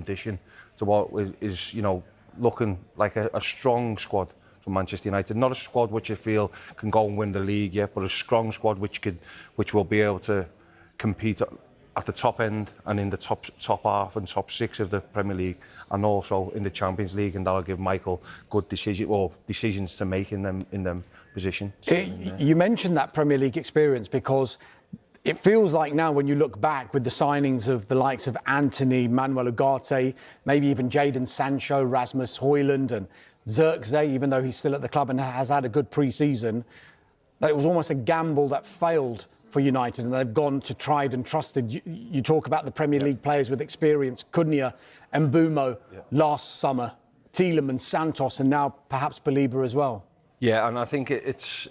addition to what is, you know, looking like a strong squad for Manchester United. Not a squad which I feel can go and win the league yet, but a strong squad which will be able to compete at the top end and in the top half and top six of the Premier League, and also in the Champions League, and that'll give Michael good decisions to make in them positions. You mentioned that Premier League experience because it feels like now when you look back with the signings of the likes of Anthony, Manuel Ugarte, maybe even Jadon Sancho, Rasmus Højlund and Zirkzee, even though he's still at the club and has had a good pre-season, that it was almost a gamble that failed for United, and they've gone to tried and trusted. You talk about the Premier League players with experience, Cunha, Mbeumo last summer, Tielemans, Santos, and now perhaps Baleba as well. Yeah, and I think it's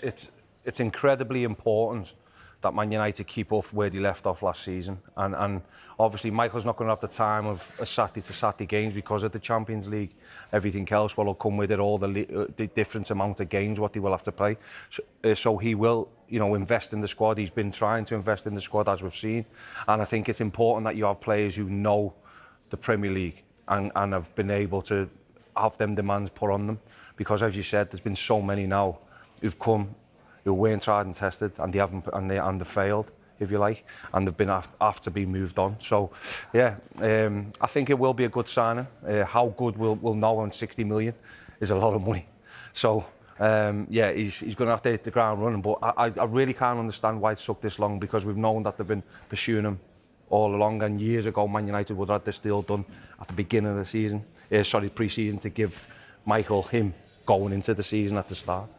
incredibly important that Man United keep off where they left off last season. And obviously Michael's not going to have the time of a Saturday to Saturday games because of the Champions League. Everything else will come with it, all the different amount of games what he will have to play. So he will, you know, invest in the squad. He's been trying to invest in the squad, as we've seen. And I think it's important that you have players who know the Premier League and have been able to have them demands put on them. Because as you said, there's been so many now who've come, who weren't tried and tested, and they haven't, and they failed, if you like, and they've been have to be moved on. So, yeah, I think it will be a good signing. How good we'll know on 60 million is a lot of money. So, yeah, he's going to have to hit the ground running. But I really can't understand why it took this long, because we've known that they've been pursuing him all along. And years ago, Man United would have had this deal done at the beginning of the season, pre-season, to give Michael him going into the season at the start.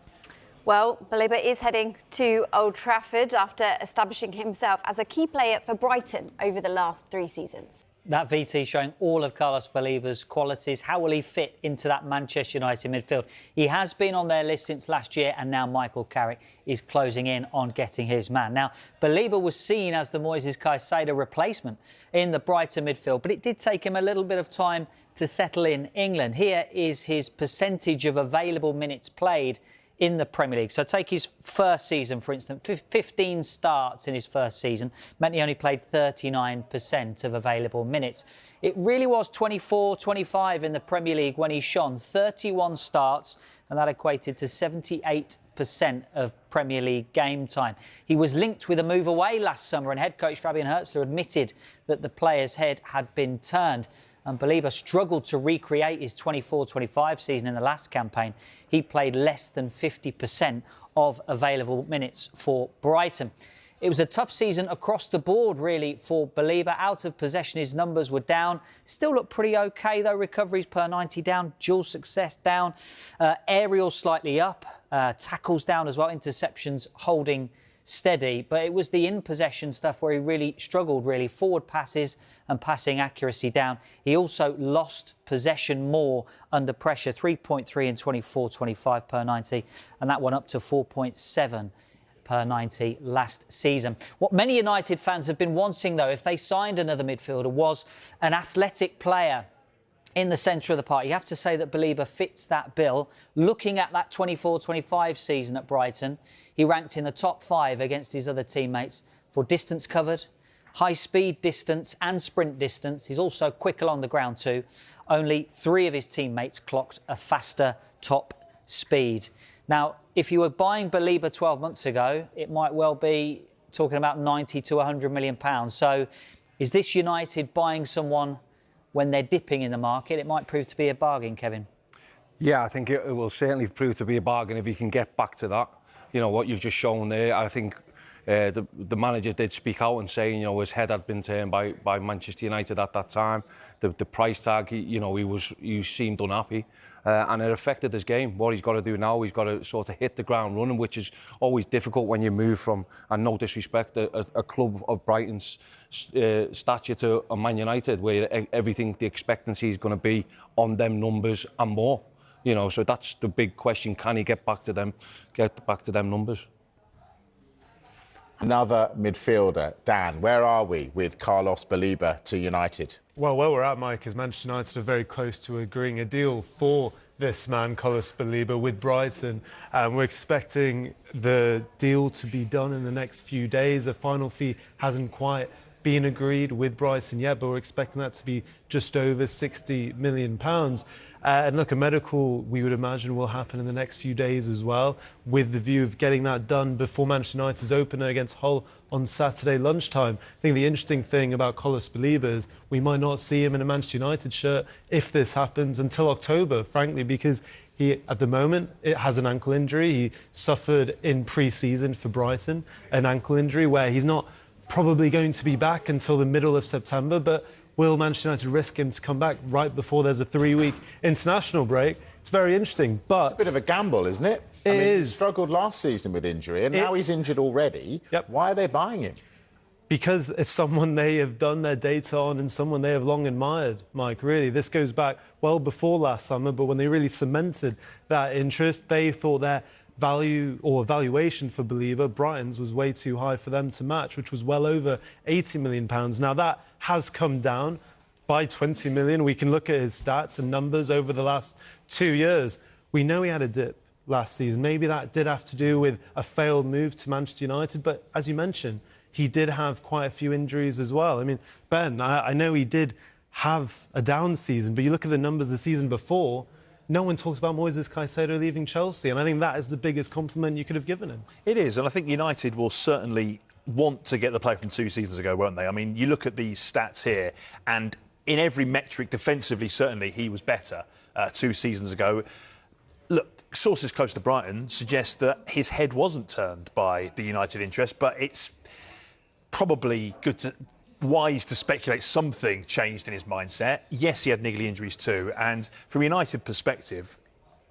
Well, Baleba is heading to Old Trafford after establishing himself as a key player for Brighton over the last 3 seasons. That VT showing all of Carlos Baleba's qualities. How will he fit into that Manchester United midfield? He has been on their list since last year, and now Michael Carrick is closing in on getting his man. Now, Baleba was seen as the Moises Caicedo replacement in the Brighton midfield, but it did take him a little bit of time to settle in England. Here is his percentage of available minutes played in the Premier League. So take his first season, for instance, 15 starts in his first season, meant he only played 39% of available minutes. It really was 24-25 in the Premier League when he shone, 31 starts, and that equated to 78% of Premier League game time. He was linked with a move away last summer, and head coach Fabian Hürzeler admitted that the player's head had been turned. And Baleba struggled to recreate his 24-25 season in the last campaign. He played less than 50% of available minutes for Brighton. It was a tough season across the board, really, for Baleba. Out of possession, his numbers were down. Still looked pretty OK, though. Recoveries per 90 down, dual success down, aerials slightly up, tackles down as well, interceptions holding steady. But it was the in-possession stuff where he really struggled, really. Forward passes and passing accuracy down. He also lost possession more under pressure, 3.3 in 24-25 per 90, and that went up to 4.7 per 90 last season. What many United fans have been wanting, though, if they signed another midfielder, was an athletic player in the centre of the park. You have to say that Baleba fits that bill. Looking at that 24-25 season at Brighton, he ranked in the top 5 against his other teammates for distance covered, high-speed distance and sprint distance. He's also quick along the ground too. Only 3 of his teammates clocked a faster top speed. Now, if you were buying Baleba 12 months ago, it might well be talking about 90 to 100 million pounds. So is this United buying someone when they're dipping in the market? It might prove to be a bargain, Kevin. Yeah, I think it will certainly prove to be a bargain if you can get back to that. You know, what you've just shown there, I think the manager did speak out and say, you know, his head had been turned by Manchester United at that time. The price tag, he seemed unhappy. And it affected his game. What he's got to do now, he's got to sort of hit the ground running, which is always difficult when you move from, and no disrespect, a club of Brighton's stature to a Man United, where everything, the expectancy is going to be on them numbers and more. You know, so that's the big question. Can he get back to them numbers? Another midfielder, Dan, where are we with Carlos Baleba to United? Well, where we're at, Mike, is Manchester United are very close to agreeing a deal for this man, Carlos Baleba, with Brighton. We're expecting the deal to be done in the next few days. The final fee hasn't quite been agreed with Brighton yet, but we're expecting that to be just over £60 million. And look, a medical, we would imagine, will happen in the next few days as well, with the view of getting that done before Manchester United's opener against Hull on Saturday lunchtime. I think the interesting thing about Carlos Baleba is we might not see him in a Manchester United shirt if this happens until October, frankly, because he, at the moment, it has an ankle injury. He suffered in pre-season for Brighton, an ankle injury where he's not probably going to be back until the middle of September, but will Manchester United risk him to come back right before there's a 3-week international break? It's very interesting, but... It's a bit of a gamble, isn't it? It is. He struggled last season with injury, and now he's injured already. Yep. Why are they buying him? Because it's someone they have done their data on and someone they have long admired, Mike, really. This goes back well before last summer, but when they really cemented that interest, they thought their value or valuation for Baleba, Brighton's, was way too high for them to match, which was well over £80 million. Now, that has come down by 20 million. We can look at his stats and numbers over the last 2 years. We know he had a dip last season. Maybe that did have to do with a failed move to Manchester United, but as you mentioned, he did have quite a few injuries as well. I mean, Ben, I know he did have a down season, but you look at the numbers the season before, no one talks about Moises Caicedo leaving Chelsea, and I think that is the biggest compliment you could have given him. It is, and I think United will certainly want to get the player from 2 seasons ago, won't they? I mean, you look at these stats here, and in every metric defensively, certainly, he was better 2 seasons ago. Look, sources close to Brighton suggest that his head wasn't turned by the United interest, but it's probably wise to speculate something changed in his mindset. Yes, he had niggly injuries too, and from a United perspective,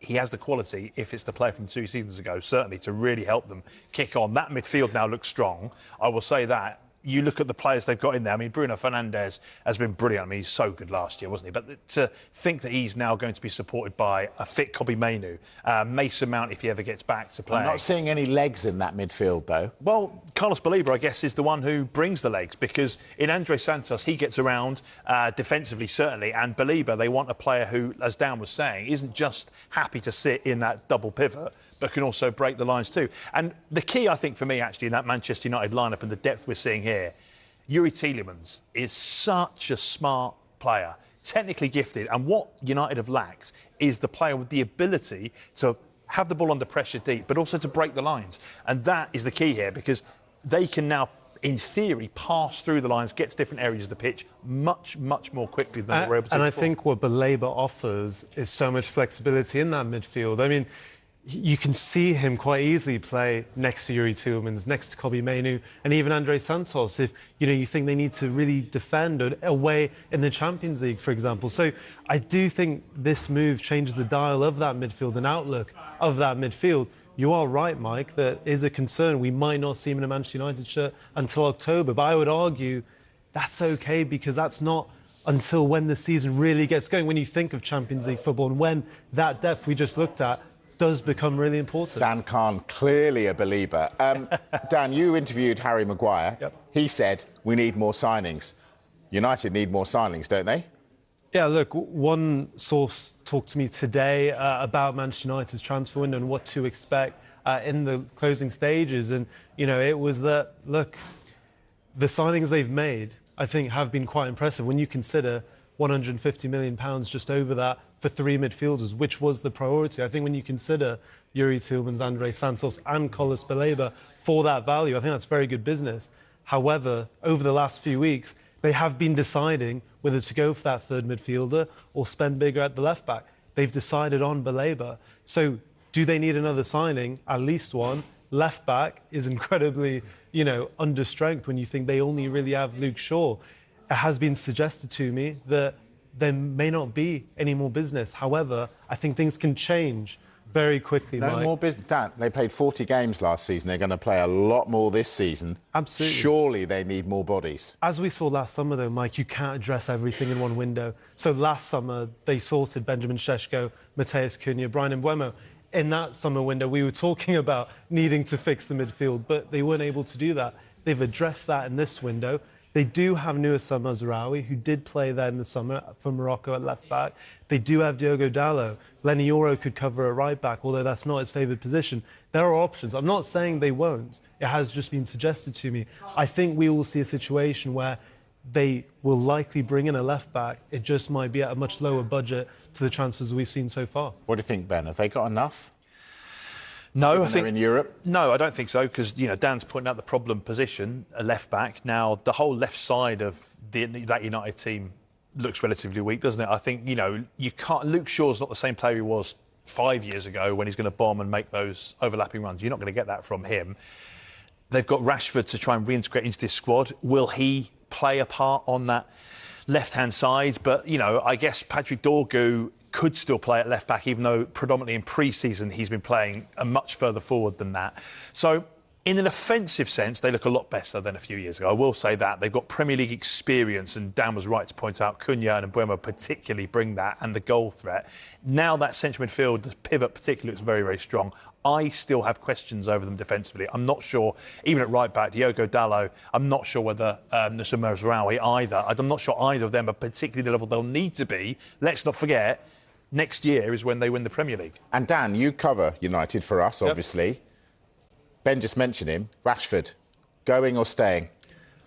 he has the quality, if it's the player from 2 seasons ago, certainly to really help them kick on. That midfield now looks strong, I will say that. You look at the players they've got in there. I mean, Bruno Fernandes has been brilliant. I mean, he's so good last year, wasn't he? But to think that he's now going to be supported by a fit Kobbie Mainoo, Mason Mount, if he ever gets back to play. I'm not seeing any legs in that midfield, though. Well, Carlos Baleba, I guess, is the one who brings the legs, because in Andre Santos, he gets around defensively, certainly, and Baleba, they want a player who, as Dan was saying, isn't just happy to sit in that double pivot, but can also break the lines too. And the key, I think, for me, actually, in that Manchester United lineup and the depth we're seeing here, Yuri Tielemans is such a smart player, technically gifted, and what United have lacked is the player with the ability to have the ball under pressure deep, but also to break the lines. And that is the key here, because they can now, in theory, pass through the lines, get to different areas of the pitch much, much more quickly than they were able to. And before. I think what Baleba offers is so much flexibility in that midfield. I mean, you can see him quite easily play next to Yuri Tielemans, next to Kobbie Mainoo, and even Andre Santos, if you think they need to really defend away in the Champions League, for example. So I do think this move changes the dial of that midfield and outlook of that midfield. You are right, Mike, that is a concern. We might not see him in a Manchester United shirt until October, but I would argue that's okay, because that's not until when the season really gets going. When you think of Champions League football and when that depth we just looked at does become really important. Dan Khan, clearly a believer. Dan, you interviewed Harry Maguire. Yep. He said, we need more signings. United need more signings, don't they? Yeah, look, one source talked to me today about Manchester United's transfer window and what to expect in the closing stages. And, it was that, look, the signings they've made, I think, have been quite impressive when you consider £150 million just over that for 3 midfielders, which was the priority. I think when you consider Yuri Tielemans, Andre Santos and Carlos Baleba for that value, I think that's very good business. However, over the last few weeks, they have been deciding whether to go for that third midfielder or spend bigger at the left-back. They've decided on Baleba. So do they need another signing? At least one. Left-back is incredibly, under strength when you think they only really have Luke Shaw. It has been suggested to me that there may not be any more business. However, I think things can change very quickly, No Mike. more business. Dan, they played 40 games last season. They're going to play a lot more this season. Absolutely. Surely they need more bodies. As we saw last summer, though, Mike, you can't address everything in one window. So last summer, they sorted Benjamin Šeško, Mateus Cunha, Brian Mbeumo. In that summer window, we were talking about needing to fix the midfield, but they weren't able to do that. They've addressed that in this window. They do have Nouassa Mazraoui, who did play there in the summer for Morocco at left back. They do have Diogo Dalot. Lenny Yoro could cover a right back, although that's not his favoured position. There are options. I'm not saying they won't. It has just been suggested to me. I think we will see a situation where they will likely bring in a left back. It just might be at a much lower budget to the transfers we've seen so far. What do you think, Ben? Have they got enough? No, I think in Europe. No, I don't think so, because Dan's pointing out the problem position, a left back. Now the whole left side of that United team looks relatively weak, doesn't it? I think you can't. Luke Shaw's not the same player he was 5 years ago when he's going to bomb and make those overlapping runs. You're not going to get that from him. They've got Rashford to try and reintegrate into this squad. Will he play a part on that left-hand side? But I guess Patrick Dorgu could still play at left back, even though predominantly in pre-season he's been playing much further forward than that. So in an offensive sense, they look a lot better than a few years ago. I will say that. They've got Premier League experience, and Dan was right to point out Cunha and Mbeumo particularly bring that, and the goal threat. Now that central midfield, the pivot particularly, looks very, very strong. I still have questions over them defensively. I'm not sure, even at right back, Diogo Dalot, I'm not sure whether Nouassa Mazraoui either. I'm not sure either of them are particularly the level they'll need to be. Let's not forget, next year is when they win the Premier League. And Dan, you cover United for us, obviously. Yep. Ben just mentioned him. Rashford, going or staying?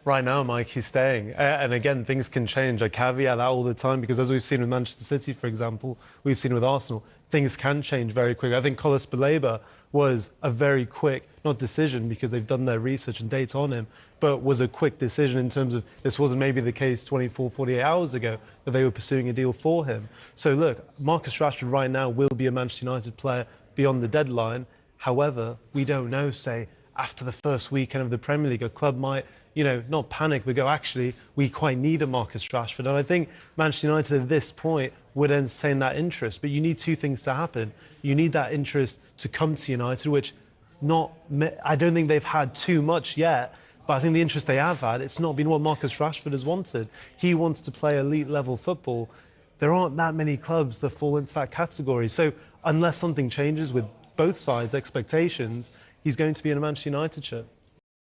Right now, Mike, he's staying. And again, things can change. I caveat that all the time because, as we've seen with Manchester City, for example, we've seen with Arsenal, things can change very quickly. I think Carlos Baleba was a very quick, not decision because they've done their research and data on him, but was a quick decision in terms of this wasn't maybe the case 24, 48 hours ago that they were pursuing a deal for him. So look, Marcus Rashford right now will be a Manchester United player beyond the deadline. However, we don't know, say, after the first weekend of the Premier League, a club might, not panic, but go, actually, we quite need a Marcus Rashford. And I think Manchester United at this point would entertain that interest. But you need two things to happen. You need that interest to come to United, which I don't think they've had too much yet. But I think the interest they have had, it's not been what Marcus Rashford has wanted. He wants to play elite-level football. There aren't that many clubs that fall into that category. So unless something changes with both sides' expectations, he's going to be in a Manchester United shirt.